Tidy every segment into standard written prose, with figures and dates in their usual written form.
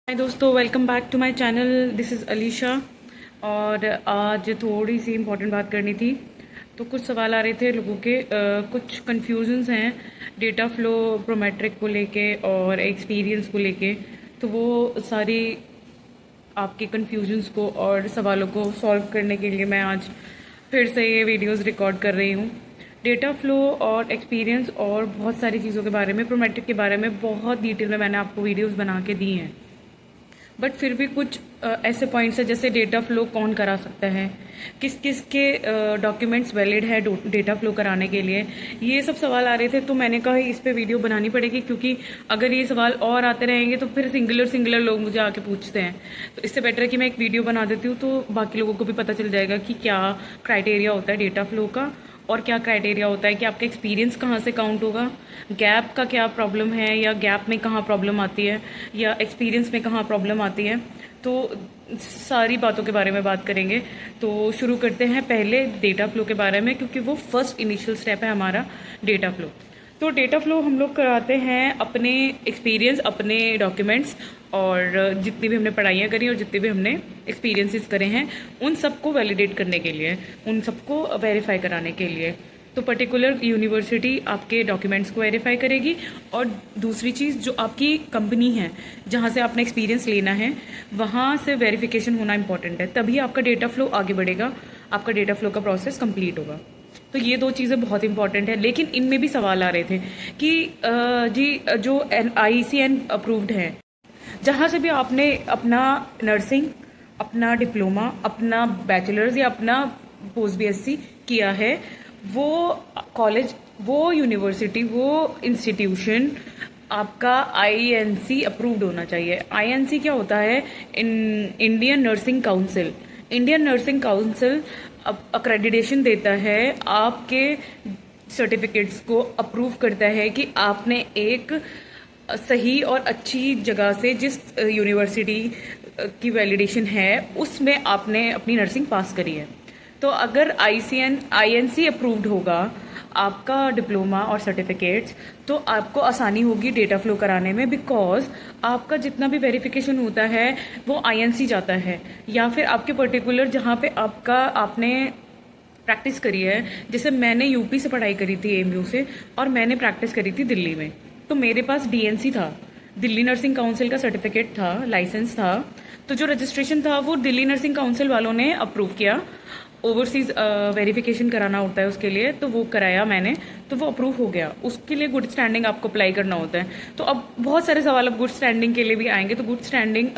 हाय दोस्तों, welcome back to my channel. This is Alisha. और आज थोड़ी सी इम्पोर्टेंट बात करनी थी। तो कुछ सवाल आ रहे थे लोगों के, कुछ कन्फ्यूजन्स हैं डेटा फ्लो प्रोमेट्रिक को लेके और एक्सपीरियंस को लेके। तो वो सारी आपके कन्फ्यूजन्स को और सवालों को सॉल्व करने के लिए मैं आज फिर से ये वीडियोस रिकॉर्ड कर रही हूँ। डेटा फ्लो और एक्सपीरियंस और बहुत सारी चीज़ों के बारे में, प्रोमेट्रिक के बारे में बहुत डिटेल में मैंने आपको वीडियोस बना के दी हैं। बट फिर भी कुछ ऐसे पॉइंट्स हैं, जैसे डेटा फ्लो कौन करा सकता है, किस किस के डॉक्यूमेंट्स वैलिड है डेटा फ्लो कराने के लिए। ये सब सवाल आ रहे थे, तो मैंने कहा इस पे वीडियो बनानी पड़ेगी, क्योंकि अगर ये सवाल और आते रहेंगे तो फिर सिंगुलर लोग मुझे आके पूछते हैं। तो इससे बेटर है कि मैं एक वीडियो बना देती हूँ, तो बाकी लोगों को भी पता चल जाएगा कि क्या क्राइटेरिया होता है डेटा फ्लो का, और क्या क्राइटेरिया होता है कि आपका एक्सपीरियंस कहाँ से काउंट होगा, गैप का क्या प्रॉब्लम है, या गैप में कहाँ प्रॉब्लम आती है, या एक्सपीरियंस में कहाँ प्रॉब्लम आती है। तो सारी बातों के बारे में बात करेंगे। तो शुरू करते हैं पहले डेटा फ्लो के बारे में, क्योंकि वो फर्स्ट इनिशियल स्टेप है हमारा डेटा फ्लो। तो डेटा फ्लो हम लोग कराते हैं अपने एक्सपीरियंस, अपने डॉक्यूमेंट्स, और जितनी भी हमने पढ़ाइयाँ करी और जितने भी हमने एक्सपीरियंसेस करे हैं उन सबको वैलिडेट करने के लिए, उन सबको वेरीफाई कराने के लिए। तो पर्टिकुलर यूनिवर्सिटी आपके डॉक्यूमेंट्स को वेरीफाई करेगी, और दूसरी चीज़ जो आपकी कंपनी है जहाँ से आपने एक्सपीरियंस लेना है वहाँ से वेरिफिकेशन होना इंपॉर्टेंट है, तभी आपका डेटा फ्लो आगे बढ़ेगा, आपका डेटा फ्लो का प्रोसेस कंप्लीट होगा। तो ये दो चीज़ें बहुत इंपॉर्टेंट है। लेकिन इनमें भी सवाल आ रहे थे कि जी जो ICN अप्रूव्ड है, जहाँ से भी आपने अपना नर्सिंग, अपना डिप्लोमा, अपना बैचलर्स या अपना पोस्ट BSc किया है, वो कॉलेज, वो यूनिवर्सिटी, वो इंस्टीट्यूशन आपका INC अप्रूव्ड होना चाहिए। INC क्या होता है? Indian nursing council. Indian nursing council accreditation देता है, आपके सर्टिफिकेट्स को अप्रूव करता है कि आपने एक सही और अच्छी जगह से, जिस यूनिवर्सिटी की वैलिडेशन है उसमें आपने अपनी नर्सिंग पास करी है। तो अगर INC अप्रूव्ड होगा आपका डिप्लोमा और सर्टिफिकेट्स, तो आपको आसानी होगी डेटा फ्लो कराने में, बिकॉज आपका जितना भी वेरिफिकेशन होता है वो INC जाता है, या फिर आपके पर्टिकुलर जहाँ पे आपने प्रैक्टिस करी है। जैसे मैंने UP से पढ़ाई करी थी, AMU से, और मैंने प्रैक्टिस करी थी दिल्ली में। तो मेरे पास DNC था, दिल्ली नर्सिंग काउंसिल का सर्टिफिकेट था, लाइसेंस था। तो जो रजिस्ट्रेशन था वो दिल्ली नर्सिंग काउंसिल वालों ने अप्रूव किया। ओवरसीज वेरिफिकेशन कराना होता है उसके लिए, तो वो कराया मैंने, तो वो अप्रूव हो गया। उसके लिए गुड स्टैंडिंग आपको अप्लाई करना होता है। तो अब बहुत सारे सवाल अब गुड स्टैंडिंग के लिए भी आएंगे। तो गुड स्टैंडिंग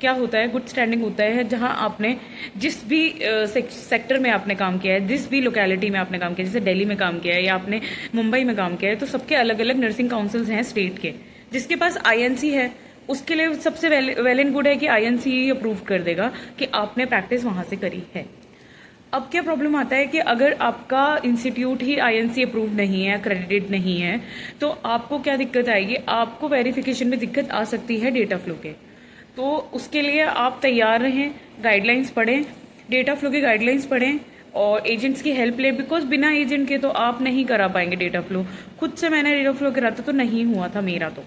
क्या होता है? गुड स्टैंडिंग होता है जहां आपने जिस भी सेक्टर में आपने काम किया है, जिस भी लोकेलिटी में आपने काम किया है, जैसे दिल्ली में काम किया है या आपने मुंबई में काम किया है, तो सबके अलग अलग नर्सिंग काउंसिल्स हैं स्टेट के। जिसके पास INC है उसके लिए सबसे वेल एंड गुड है कि INC ही अप्रूव कर देगा कि आपने प्रैक्टिस वहां से करी है। अब क्या प्रॉब्लम आता है कि अगर आपका इंस्टीट्यूट ही INC अप्रूव नहीं है, क्रेडिटेड नहीं है, तो आपको क्या दिक्कत आएगी? आपको वेरिफिकेशन में दिक्कत आ सकती है डेटा फ्लो के। तो उसके लिए आप तैयार रहें, गाइडलाइंस पढ़ें, डेटा फ्लो की गाइडलाइंस पढ़ें और एजेंट्स की हेल्प लें, बिकॉज बिना एजेंट के तो आप नहीं करा पाएंगे डेटा फ्लो। खुद से मैंने डेटा फ्लो करा था तो नहीं हुआ था मेरा। तो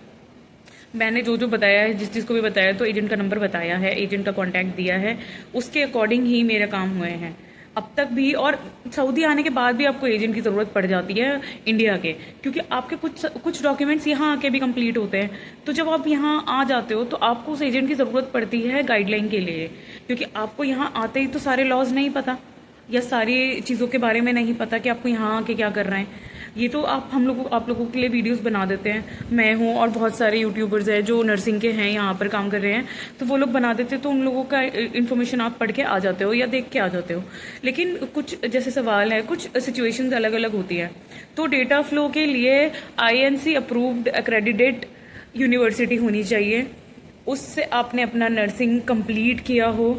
मैंने जो बताया है, जिस को भी बताया, तो एजेंट का नंबर बताया है, एजेंट का कॉन्टैक्ट दिया है, उसके अकॉर्डिंग ही मेरे काम हुए हैं अब तक भी। और सऊदी आने के बाद भी आपको एजेंट की ज़रूरत पड़ जाती है इंडिया के, क्योंकि आपके कुछ डॉक्यूमेंट्स यहाँ आके भी कंप्लीट होते हैं। तो जब आप यहाँ आ जाते हो तो आपको उस एजेंट की ज़रूरत पड़ती है गाइडलाइन के लिए, क्योंकि आपको यहाँ आते ही तो सारे लॉज नहीं पता, या सारी चीज़ों के बारे में नहीं पता कि आपको यहाँ आके क्या करना है। ये तो आप लोगों के लिए वीडियोस बना देते हैं, मैं हूँ और बहुत सारे यूट्यूबर्स हैं जो नर्सिंग के हैं, यहाँ पर काम कर रहे हैं, तो वो लोग बना देते हैं। तो उन लोगों का इन्फॉर्मेशन आप पढ़ के आ जाते हो या देख के आ जाते हो। लेकिन कुछ जैसे सवाल है, कुछ सिचुएशंस अलग अलग होती है। तो डेटा फ्लो के लिए INC अप्रूव्ड एक्रेडिटेड यूनिवर्सिटी होनी चाहिए, उससे आपने अपना नर्सिंग कंप्लीट किया हो,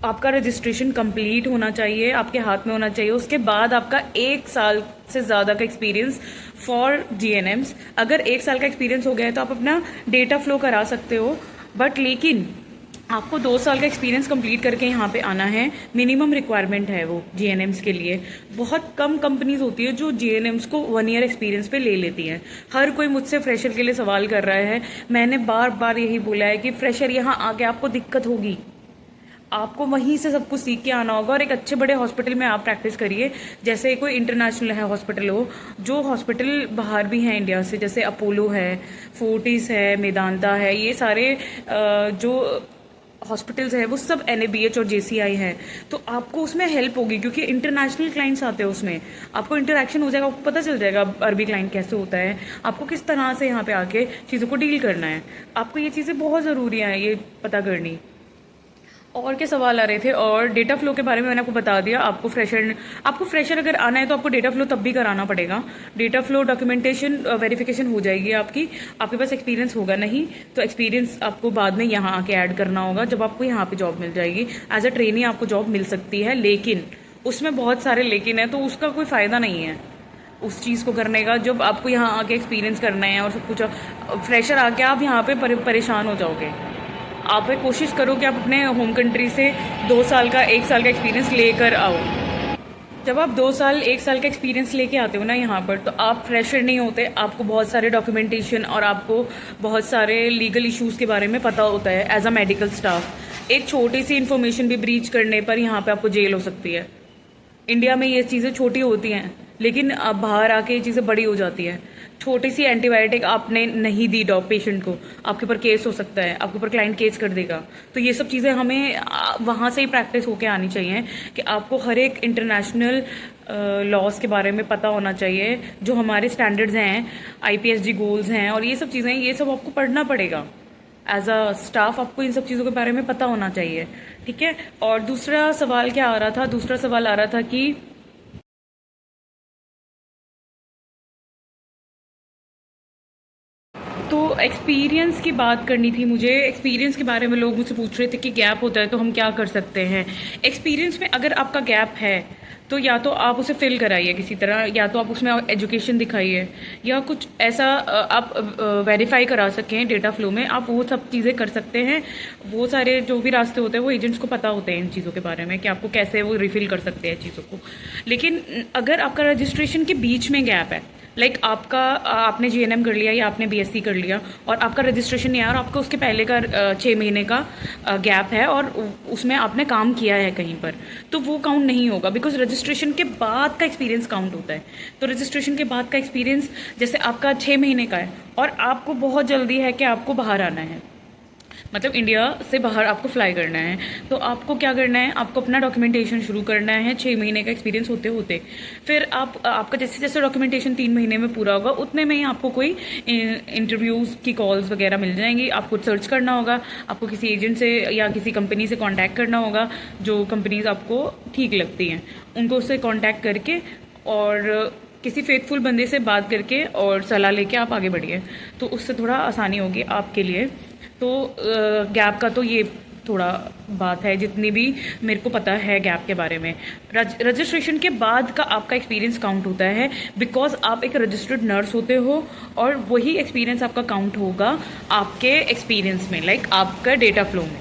आपका रजिस्ट्रेशन कंप्लीट होना चाहिए, आपके हाथ में होना चाहिए। उसके बाद आपका 1 साल से ज़्यादा का एक्सपीरियंस फॉर GNMs। अगर 1 साल का एक्सपीरियंस हो गया है तो आप अपना डेटा फ्लो करा सकते हो। बट लेकिन आपको 2 साल का एक्सपीरियंस कंप्लीट करके यहाँ पे आना है, मिनिमम रिक्वायरमेंट है वो जीएनएम्स के लिए। बहुत कम कंपनीज होती है जो जीएनएम्स को 1 ईयर एक्सपीरियंस पे ले लेती हैं। हर कोई मुझसे फ्रेशर के लिए सवाल कर रहा है, मैंने बार बार यही बोला है कि फ्रेशर यहाँ आके आपको दिक्कत होगी, आपको वहीं से सब कुछ सीख के आना होगा और एक अच्छे बड़े हॉस्पिटल में आप प्रैक्टिस करिए। जैसे कोई इंटरनेशनल है हॉस्पिटल हो, जो हॉस्पिटल बाहर भी हैं इंडिया से, जैसे अपोलो है, फोर्टिस है, मेदांता है, ये सारे जो हॉस्पिटल्स है वो सब एनएबीएच और जेसीआई है। तो आपको उसमें हेल्प होगी क्योंकि इंटरनेशनल क्लाइंट्स आते हैं, उसमें आपको इंटरेक्शन हो जाएगा, आपको पता चल जाएगा अरबी क्लाइंट कैसे होता है, आपको किस तरह से यहाँ पे आके चीज़ों को डील करना है। आपको ये चीज़ें बहुत ज़रूरी हैं ये पता करनी। और क्या सवाल आ रहे थे? और डेटा फ्लो के बारे में मैंने आपको बता दिया। आपको फ्रेशर अगर आना है तो आपको डेटा फ्लो तब भी कराना पड़ेगा। डेटा फ्लो डॉक्यूमेंटेशन वेरिफिकेशन हो जाएगी आपकी, आपके पास एक्सपीरियंस होगा नहीं तो एक्सपीरियंस आपको बाद में यहाँ आके ऐड करना होगा जब आपको यहाँ पे जॉब मिल जाएगी। एज अ ट्रेनी आपको जॉब मिल सकती है, लेकिन उसमें बहुत सारे लेकिन है, तो उसका कोई फ़ायदा नहीं है उस चीज़ को करने का जब आपको यहाँ आके एक्सपीरियंस करना है और सब कुछ। फ्रेशर आके आप यहाँ पे परेशान हो जाओगे। आप कोशिश करो कि आप अपने होम कंट्री से 2 साल का 1 साल का एक्सपीरियंस लेकर आओ। जब आप 2 साल 1 साल का एक्सपीरियंस लेके आते हो ना यहाँ पर, तो आप फ्रेशर नहीं होते, आपको बहुत सारे डॉक्यूमेंटेशन और आपको बहुत सारे लीगल इश्यूज़ के बारे में पता होता है एज अ मेडिकल स्टाफ। एक छोटी सी इन्फॉर्मेशन भी ब्रीच करने पर यहाँ पे आपको जेल हो सकती है। इंडिया में ये चीज़ें छोटी होती हैं, लेकिन अब बाहर आके ये चीज़ें बड़ी हो जाती हैं। छोटी सी एंटीबायोटिक आपने नहीं दी डॉग पेशेंट को, आपके ऊपर केस हो सकता है, आपके ऊपर क्लाइंट केस कर देगा। तो ये सब चीज़ें हमें वहाँ से ही प्रैक्टिस होके आनी चाहिए कि आपको हर एक इंटरनेशनल लॉज के बारे में पता होना चाहिए, जो हमारे स्टैंडर्ड्स हैं, आईपीएसजी गोल्स हैं और ये सब चीज़ें, ये सब आपको पढ़ना पड़ेगा। एज अ स्टाफ आपको इन सब चीज़ों के बारे में पता होना चाहिए, ठीक है। और दूसरा सवाल क्या आ रहा था? दूसरा सवाल आ रहा था कि तो एक्सपीरियंस की बात करनी थी मुझे। एक्सपीरियंस के बारे में लोग मुझसे पूछ रहे थे कि गैप होता है तो हम क्या कर सकते हैं। एक्सपीरियंस में अगर आपका गैप है तो या तो आप उसे फिल कराइए किसी तरह, या तो आप उसमें एजुकेशन दिखाइए, या कुछ ऐसा आप वेरीफाई करा सकें डेटा फ्लो में, आप वो सब चीज़ें कर सकते हैं। वो सारे जो भी रास्ते होते हैं वो एजेंट्स को पता होते हैं इन चीज़ों के बारे में कि आपको कैसे वो रिफिल कर सकते हैं चीज़ों को। लेकिन अगर आपका रजिस्ट्रेशन के बीच में गैप है, लाइक आपने जीएनएम कर लिया या आपने बीएससी कर लिया और आपका रजिस्ट्रेशन नहीं आया और आपका उसके पहले का 6 महीने का गैप है और उसमें आपने काम किया है कहीं पर, तो वो काउंट नहीं होगा, बिकॉज रजिस्ट्रेशन के बाद का एक्सपीरियंस काउंट होता है। तो रजिस्ट्रेशन के बाद का एक्सपीरियंस, जैसे आपका 6 महीने का है और आपको बहुत जल्दी है कि आपको बाहर आना है, मतलब इंडिया से बाहर आपको फ्लाई करना है, तो आपको क्या करना है, आपको अपना डॉक्यूमेंटेशन शुरू करना है 6 महीने का एक्सपीरियंस होते होते। फिर आपका जैसे जैसे डॉक्यूमेंटेशन 3 महीने में पूरा होगा, उतने में ही आपको कोई इंटरव्यूज़ की कॉल्स वगैरह मिल जाएंगी। आपको सर्च करना होगा, आपको किसी एजेंट से या किसी कंपनी से कॉन्टैक्ट करना होगा, जो कंपनीज आपको ठीक लगती हैं उनको उससे कॉन्टैक्ट करके और किसी फेथफुल बंदे से बात करके और सलाह लेके आप आगे बढ़िए, तो उससे थोड़ा आसानी होगी आपके लिए। तो गैप का तो ये थोड़ा बात है, जितनी भी मेरे को पता है गैप के बारे में। रजिस्ट्रेशन के बाद का आपका एक्सपीरियंस काउंट होता है, बिकॉज आप एक रजिस्टर्ड नर्स होते हो और वही एक्सपीरियंस आपका काउंट होगा आपके एक्सपीरियंस में, लाइक आपका डेटा फ्लो में,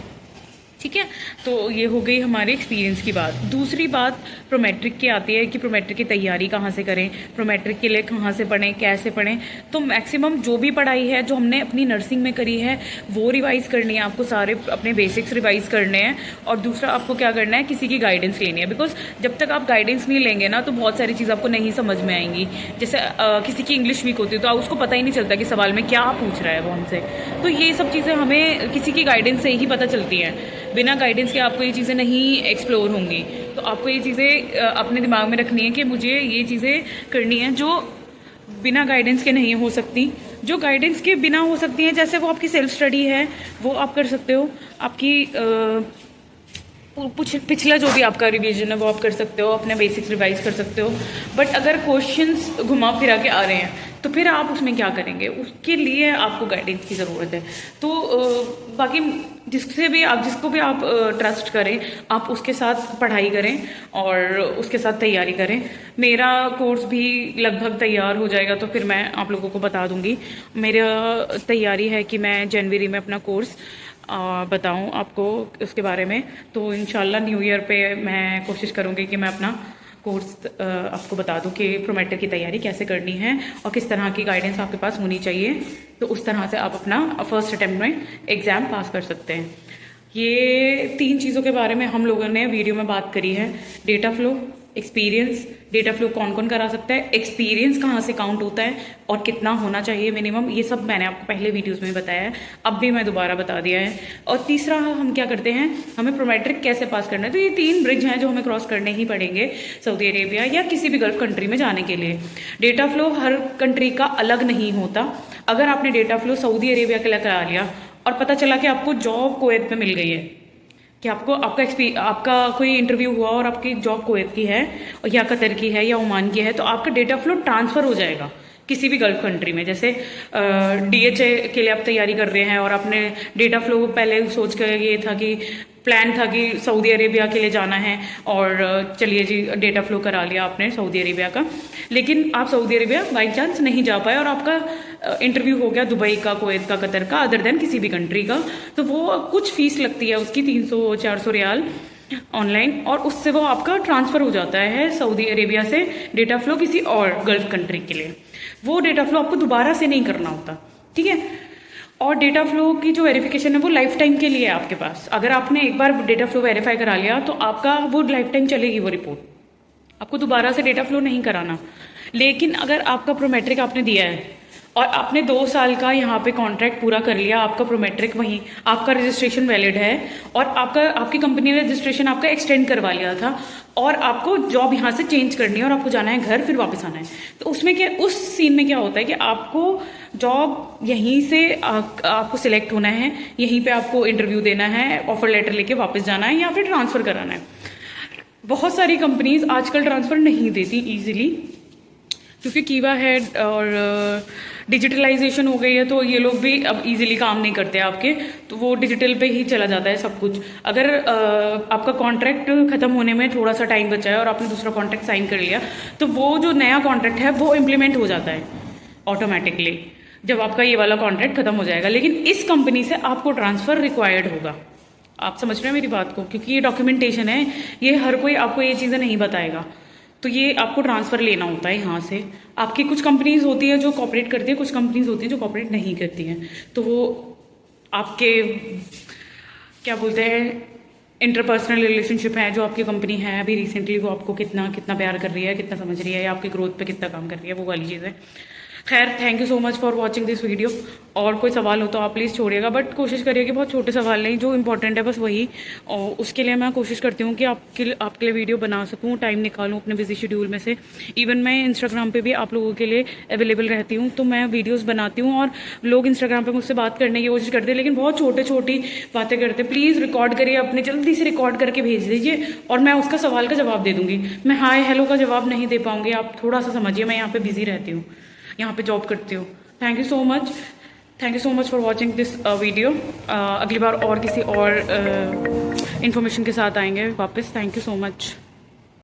ठीक है। तो ये हो गई हमारे एक्सपीरियंस की बात। दूसरी बात प्रोमेट्रिक की आती है कि प्रोमेट्रिक की तैयारी कहाँ से करें, प्रोमेट्रिक के लिए कहाँ से पढ़ें, कैसे पढ़ें। तो मैक्सिमम जो भी पढ़ाई है जो हमने अपनी नर्सिंग में करी है वो रिवाइज़ करनी है आपको, सारे अपने बेसिक्स रिवाइज़ करने हैं। और दूसरा आपको क्या करना है, किसी की गाइडेंस लेनी है, बिकॉज जब तक आप गाइडेंस नहीं लेंगे ना तो बहुत सारी चीज़ आपको नहीं समझ में आएंगी। जैसे किसी की इंग्लिश वीक होती है तो उसको पता ही नहीं चलता कि सवाल में क्या पूछ रहा है वो हमसे। तो ये सब चीज़ें हमें किसी की गाइडेंस से ही पता चलती हैं, बिना गाइडेंस के आपको ये चीज़ें नहीं एक्सप्लोर होंगी। तो आपको ये चीज़ें अपने दिमाग में रखनी है कि मुझे ये चीज़ें करनी है जो बिना गाइडेंस के नहीं हो सकती, जो गाइडेंस के बिना हो सकती हैं। जैसे वो आपकी सेल्फ स्टडी है वो आप कर सकते हो, आपकी पिछला जो भी आपका रिवीजन है वो आप कर सकते हो, अपने बेसिक्स रिवाइज कर सकते हो। बट अगर क्वेश्चंस घुमा फिरा के आ रहे हैं तो फिर आप उसमें क्या करेंगे, उसके लिए आपको गाइडेंस की ज़रूरत है। तो बाकी जिसको भी आप ट्रस्ट करें, आप उसके साथ पढ़ाई करें और उसके साथ तैयारी करें। मेरा कोर्स भी लगभग तैयार हो जाएगा तो फिर मैं आप लोगों को बता दूंगी। मेरा तैयारी है कि मैं जनवरी में अपना कोर्स बताऊं आपको उसके बारे में। तो इंशाल्लाह न्यू ईयर पे मैं कोशिश करूंगी कि मैं अपना कोर्स आपको बता दूं कि प्रोमेट्रिक की तैयारी कैसे करनी है और किस तरह की गाइडेंस आपके पास होनी चाहिए, तो उस तरह से आप अपना फर्स्ट अटेम्प्ट में एग्ज़ाम पास कर सकते हैं। ये 3 चीज़ों के बारे में हम लोगों ने वीडियो में बात करी है। Data flow, experience, data flow कौन कौन करा सकता है, एक्सपीरियंस कहाँ से काउंट होता है और कितना होना चाहिए मिनिमम, ये सब मैंने आपको पहले वीडियोस में बताया है, अब भी मैं दोबारा बता दिया है। और तीसरा हम क्या करते हैं, हमें प्रोमेट्रिक कैसे पास करना है। तो ये 3 ब्रिज हैं जो हमें क्रॉस करने ही पड़ेंगे सऊदी अरेबिया या किसी भी गल्फ कंट्री में जाने के लिए। डेटा फ्लो हर कंट्री का अलग नहीं होता। अगर आपने डेटा फ्लो सऊदी अरेबिया के लिए करा लिया और पता चला कि आपको जॉब कुवैत में मिल गई है, कि आपको आपका कोई इंटरव्यू हुआ और आपकी जॉब कुवैत की है या कतर की है या ओमान की है, तो आपका डेटा फ्लो ट्रांसफ़र हो जाएगा किसी भी गल्फ कंट्री में। जैसे DHA के लिए आप तैयारी कर रहे हैं और आपने डेटा फ्लो पहले सोच कर ये था कि प्लान था कि सऊदी अरेबिया के लिए जाना है और चलिए जी डेटा फ्लो करा लिया आपने सऊदी अरेबिया का, लेकिन आप सऊदी अरेबिया बाई चांस नहीं जा पाए और आपका इंटरव्यू हो गया दुबई का, कुवैत का, कतर का, अदर देन किसी भी कंट्री का, तो वो कुछ फीस लगती है उसकी 300-400 रियाल ऑनलाइन, और उससे वो आपका ट्रांसफ़र हो जाता है सऊदी अरेबिया से डेटा फ्लो किसी और गल्फ कंट्री के लिए। वो डेटा फ्लो आपको दोबारा से नहीं करना होता, ठीक है। और डेटा फ्लो की जो वेरिफिकेशन है वो लाइफ टाइम के लिए है आपके पास। अगर आपने एक बार डेटा फ्लो वेरीफाई करा लिया तो आपका वो लाइफ टाइम चलेगी वो रिपोर्ट, आपको दोबारा से डेटा फ्लो नहीं कराना। लेकिन अगर आपका प्रोमेट्रिक आपने दिया है और आपने 2 साल का यहाँ पे कॉन्ट्रैक्ट पूरा कर लिया, आपका प्रोमेट्रिक वहीं, आपका रजिस्ट्रेशन वैलिड है और आपकी कंपनी ने रजिस्ट्रेशन आपका एक्सटेंड करवा लिया था और आपको जॉब यहाँ से चेंज करनी है और आपको जाना है घर, फिर वापस आना है, तो उसमें क्या, उस सीन में क्या होता है कि आपको जॉब यहीं से आपको सिलेक्ट होना है, यहीं पे आपको इंटरव्यू देना है, ऑफर लेटर लेके वापस जाना है या फिर ट्रांसफ़र कराना है। बहुत सारी कंपनीज आजकल ट्रांसफ़र नहीं देती ईजिली, क्योंकि कीवा है और डिजिटलाइजेशन हो गई है, तो ये लोग भी अब इजीली काम नहीं करते आपके, तो वो डिजिटल पे ही चला जाता है सब कुछ। अगर आपका कॉन्ट्रैक्ट ख़त्म होने में थोड़ा सा टाइम बचा है और आपने दूसरा कॉन्ट्रैक्ट साइन कर लिया, तो वो जो नया कॉन्ट्रैक्ट है वो इम्प्लीमेंट हो जाता है ऑटोमेटिकली जब आपका ये वाला कॉन्ट्रैक्ट खत्म हो जाएगा। लेकिन इस कंपनी से आपको ट्रांसफ़र रिक्वायर्ड होगा। आप समझ रहे हैं मेरी बात को, क्योंकि ये डॉक्यूमेंटेशन है, ये हर कोई आपको ये चीज़ें नहीं बताएगा, तो ये आपको ट्रांसफ़र लेना होता है यहाँ से। आपकी कुछ कंपनीज होती है जो कॉपरेट करती है, कुछ कंपनीज होती हैं जो कॉपरेट नहीं करती हैं, तो वो आपके क्या बोलते हैं इंटरपर्सनल रिलेशनशिप है जो आपकी कंपनी है अभी रिसेंटली, वो आपको कितना प्यार कर रही है, कितना समझ रही है, या आपकी ग्रोथ पे कितना काम कर रही है, वो वाली चीज़ है। खैर, thank you so much for watching this video. और कोई सवाल हो तो आप प्लीज़ छोड़िएगा, बट कोशिश करिए कि बहुत छोटे सवाल नहीं, जो इंपॉर्टेंट है बस वही, और उसके लिए मैं कोशिश करती हूँ कि आपके लिए वीडियो बना सकूँ, टाइम निकालूँ अपने बिजी शेड्यूल में से। इवन मैं इंस्टाग्राम पे भी आप लोगों के लिए अवेलेबल रहती हूँ, तो मैं वीडियोज़ बनाती हूँ और लोग इंस्टाग्राम पर मुझसे बात करने की कोशिश करते हैं, लेकिन बहुत छोटी बातें करते हैं। प्लीज़ रिकॉर्ड करिए, अपने जल्दी से रिकॉर्ड करके भेज दीजिए और मैं उसका सवाल का जवाब दे दूँगी। मैं हाय हेलो का जवाब नहीं दे पाऊँगी, आप थोड़ा सा समझिए, मैं यहाँ पर बिजी रहती हूँ, यहाँ पे जॉब करती हूँ। Thank you so much for watching this video. अगली बार और किसी और इन्फॉर्मेशन के साथ आएंगे वापस। Thank you so much.